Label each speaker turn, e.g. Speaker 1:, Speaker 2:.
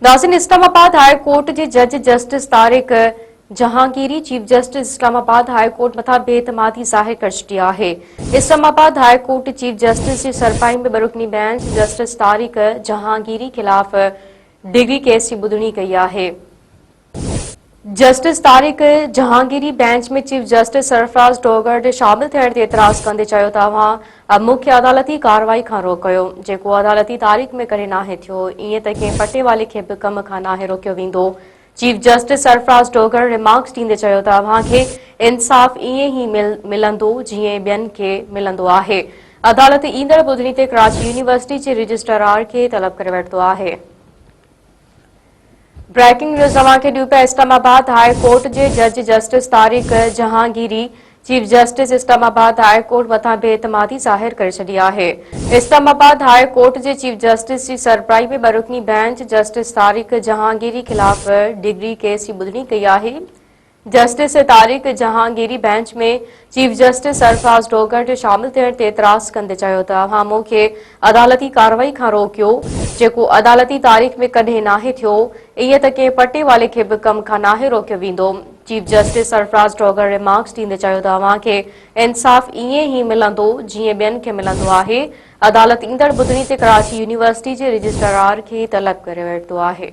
Speaker 1: नाज़रीन, Islamabad high court जे जज justice Tariq Jahangiri chief justice Islamabad high court मथा बेतमादी ज़ाहिर कर छॾी आहे। Islamabad high court chief justice जी सरपाई में बरुकनी बेंच जस्टिस तारिक जहांगीरी खिलाफ डिग्री केस की ॿुधणी कई आहे। जस्टिस तारिक जहांगीरी बेंच में चीफ जस्टिस सरफराज डोगर शामिल थियण ते एतराज़ कंदे चयो त अवां मुख्य अदालती कार्रवाई खां रोकियो, जेको अदालती तारीख़ में कॾहिं नाहे थियो। ईअं त कंहिं पटेवाले खे बि कम खां नाहे रोकियो वेंदो। Chief justice Sarfaraz Dogar remarks ॾींदे चयो त अव्हां खे इंसाफ़ ईअं ई मिलंदो जीअं ॿियनि खे मिलंदो आहे। अदालत ईंदड़ ॿुधणी ते कराची यूनिवर्सिटी जे रजिस्ट्रार खे तलब करे वरितो आहे। ब्रेकिंग न्यूज़ तव्हां खे ॾियूं पिया। इस्लामाबाद हाई कोर्ट जे जज justice Tariq Jahangiri chief justice Islamabad high court मथां बेतमादी ज़ाहिर करे छॾी आहे। इस्लामाबाद हाई कोर्ट जे चीफ जस्टिस जी सरबराही में बरुकनी बेंच जस्टिस तारिक जहांगीरी खिलाफ डिग्री केस की ॿुधणी कई आहे। जस्टिस तारिक जहांगीरी बेंच में चीफ जस्टिस सरफराज डोगर जो शामिल थियण ते एतराज़ कंदे चयो त अव्हां मूंखे अदालती कार्रवाई खां रोकियो, जेको अदालती तारीख़ में कॾहिं नाहे थियो। ईअं त कंहिं पटेवाले खे बि कम खां नाहे रोकियो वेंदो। Chief justice Sarfaraz Dogar remarks ॾींदे चयो त अव्हां खे इंसाफ़ ईअं ई मिलंदो जीअं ॿियनि खे मिलंदो आहे। अदालत ईंदड़ ॿुधणी ते कराची यूनिवर्सिटी जे रजिस्ट्रार खे तलब करे वरितो आहे।